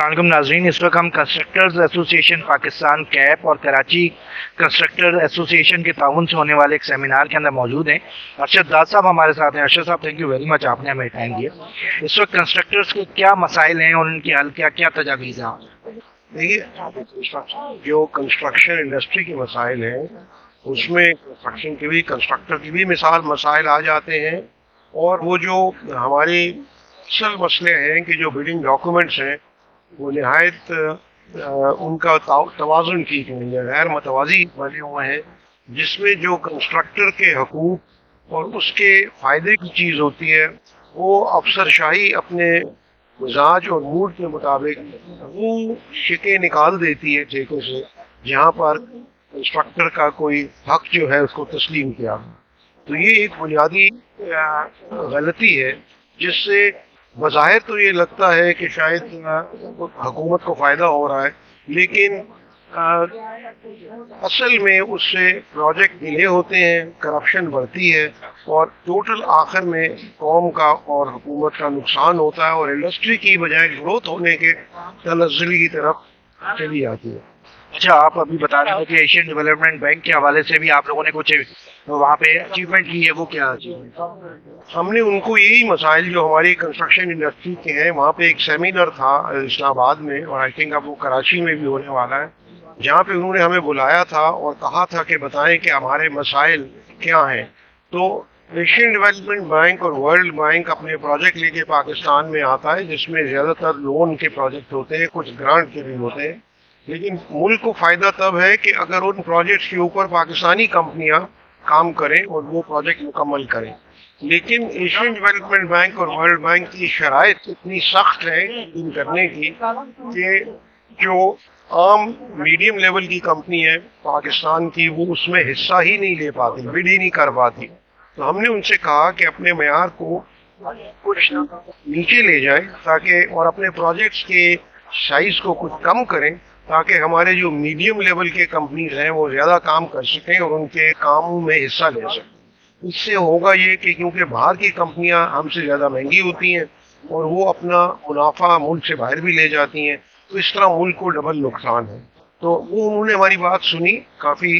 السلام علیکم ناظرین، اس وقت ہم کنسٹرکٹرز ایسوسی ایشن پاکستان کیپ اور کراچی کنسٹرکٹر ایسوسی ایشن کے تعاون سے ہونے والے ایک سیمینار کے اندر موجود ہیں۔ ارشد داد صاحب ہمارے ساتھ ہیں۔ ارشد صاحب تھینک یو ویری مچ، آپ نے ہمیں ٹائم دیا۔ اس وقت کنسٹرکٹرز کے کیا مسائل ہیں اور ان کی حل کیا تجاویز ہیں؟ دیکھیے، جو کنسٹرکشن انڈسٹری کے مسائل ہیں اس میں کنسٹرکٹر کی بھی مسائل آ جاتے ہیں، اور وہ جو ہماری اصل مسئلے ہیں کہ جو بلڈنگ ڈاکومنٹس ہیں وہ نہایت ان کا توازن ٹھیک نہیں ہے، غیر متوازی بنے ہوئے ہیں، جس میں جو کنسٹرکٹر کے حقوق اور اس کے فائدے کی چیز ہوتی ہے وہ افسر شاہی اپنے مزاج اور موڈ کے مطابق وہ شکیں نکال دیتی ہے ٹھیکوں سے، جہاں پر کنسٹرکٹر کا کوئی حق جو ہے اس کو تسلیم کیا۔ تو یہ ایک بنیادی غلطی ہے، جس سے بظاہر تو یہ لگتا ہے کہ شاید حکومت کو فائدہ ہو رہا ہے، لیکن اصل میں اس سے پروجیکٹ ڈیلے ہوتے ہیں، کرپشن بڑھتی ہے، اور ٹوٹل آخر میں قوم کا اور حکومت کا نقصان ہوتا ہے، اور انڈسٹری کی بجائے گروتھ ہونے کے تنزلی کی طرف چلی جاتی ہے۔ اچھا، آپ ابھی بتا رہے تھے کہ ایشین ڈیولپمنٹ بینک کے حوالے سے بھی آپ لوگوں نے کچھ وہاں پہ اچیومنٹ کی ہے، وہ کیا اچیومنٹ؟ ہم نے ان کو یہی مسائل جو ہماری کنسٹرکشن انڈسٹری کے ہیں، وہاں پہ ایک سیمینار تھا اسلام آباد میں، اور آئی تھنک اب وہ کراچی میں بھی ہونے والا ہے، جہاں پہ انہوں نے ہمیں بلایا تھا اور کہا تھا کہ بتائیں کہ ہمارے مسائل کیا ہیں۔ تو ایشین ڈیولپمنٹ بینک اور ورلڈ بینک اپنے پروجیکٹ لے کے پاکستان میں آتا ہے، جس میں زیادہ تر لون کے پروجیکٹ ہوتے ہیں، کچھ گرانٹ کے بھی ہوتے ہیں، لیکن ملک کو فائدہ تب ہے کہ اگر ان پروجیکٹس کے اوپر پاکستانی کمپنیاں کام کریں اور وہ پروجیکٹ مکمل کریں۔ لیکن ایشین ڈیولپمنٹ بینک اور ورلڈ بینک کی شرائط اتنی سخت ہے ان کرنے کی کہ جو عام میڈیم لیول کی کمپنی ہے پاکستان کی، وہ اس میں حصہ ہی نہیں لے پاتی، بڈ ہی نہیں کر پاتی۔ تو ہم نے ان سے کہا کہ اپنے معیار کو کچھ نیچے لے جائیں تاکہ، اور اپنے پروجیکٹس کے سائز کو کچھ کم کریں تاکہ ہمارے جو میڈیم لیول کے کمپنیز ہیں وہ زیادہ کام کر سکیں اور ان کے کاموں میں حصہ لے سکیں۔ اس سے ہوگا یہ کہ کیونکہ باہر کی کمپنیاں ہم سے زیادہ مہنگی ہوتی ہیں اور وہ اپنا منافع ملک سے باہر بھی لے جاتی ہیں، تو اس طرح ملک کو ڈبل نقصان ہے۔ تو وہ انہوں نے ہماری بات سنی، کافی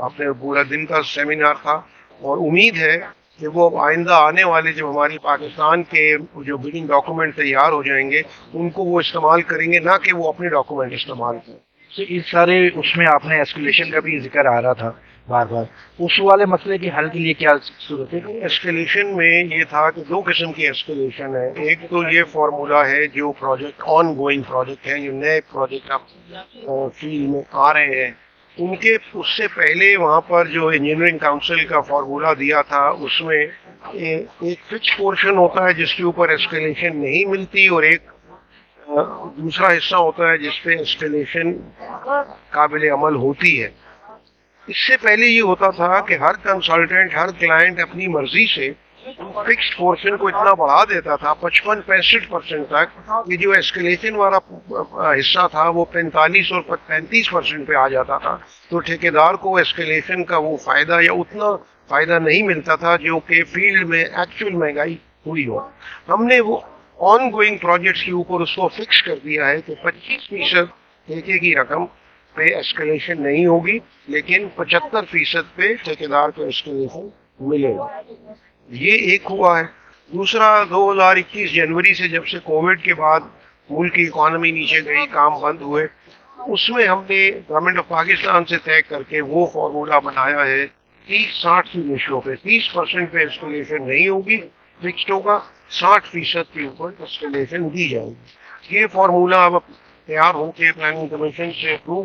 اپنے پورا دن کا سیمینار تھا، اور امید ہے کہ وہ آئندہ آنے والے جو ہماری پاکستان کے جو بلڈنگ ڈاکومنٹ تیار ہو جائیں گے ان کو وہ استعمال کریں گے، نہ کہ وہ اپنے ڈاکومنٹ استعمال کریں۔ اس سارے اس میں آپ نے ایسکیلیشن کا بھی ذکر آ رہا تھا بار بار، اس والے مسئلے کے حل کے لیے کیا صورت ہے؟ ایسکیلیشن میں یہ تھا کہ دو قسم کی ایسکیلیشن ہے۔ ایک تو یہ فارمولا ہے جو پروجیکٹ آن گوئنگ پروجیکٹ ہیں، جو نئے پروجیکٹ اب فیلڈ میں آ رہے ہیں، ان کے اس سے پہلے وہاں پر جو انجینئرنگ کاؤنسل کا فارمولا دیا تھا اس میں ایک فکس پورشن ہوتا ہے جس کے اوپر ایسکیلیشن نہیں ملتی، اور ایک دوسرا حصہ ہوتا ہے جس پہ ایسکیلیشن قابل عمل ہوتی ہے۔ اس سے پہلے یہ ہوتا تھا کہ ہر کنسلٹنٹ، ہر کلائنٹ اپنی مرضی سے فکسڈ پورشن کو اتنا بڑھا دیتا تھا 55-65% تک کہ جو ایسکیلیشن والا حصہ تھا وہ 45 اور 35% پہ آ جاتا تھا، تو ٹھیکیدار کو ایسکیلیشن کا وہ فائدہ یا اتنا فائدہ نہیں ملتا تھا جو کہ فیلڈ میں ایکچوئل مہنگائی ہوئی ہو۔ ہم نے وہ آن گوئنگ پروجیکٹس کے اوپر اس کو فکس کر دیا ہے کہ 25% ٹھیکے کی رقم پہ ایسکیلیشن نہیں ہوگی، لیکن 75% پہ ٹھیکیدار کو ایسکیلیشن ملے گا۔ یہ ایک ہوا ہے۔ دوسرا، 2021 جنوری سے جب سے کووڈ کے بعد ملک کی اکانومی نیچے گئی، کام بند ہوئے، اس میں ہم نے گورنمنٹ آف پاکستان سے طے کر کے وہ فارمولا بنایا ہے 30-60 کی ریشو پہ 30% پہ ایسکیلیشن نہیں ہوگی، فکسڈ ہوگا، 60% کے اوپر ایسکیلیشن دی جائے گی۔ یہ فارمولا اب تیار ہو کے پلاننگ کمیشن سے اپروو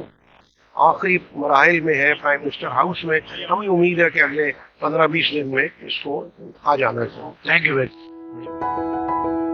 آخری مراحل میں ہے پرائم منسٹر ہاؤس میں۔ ہمیں امید ہے کہ اگلے 15-20 دن میں اس کو آ جانا چاہیے۔ Thank you very much.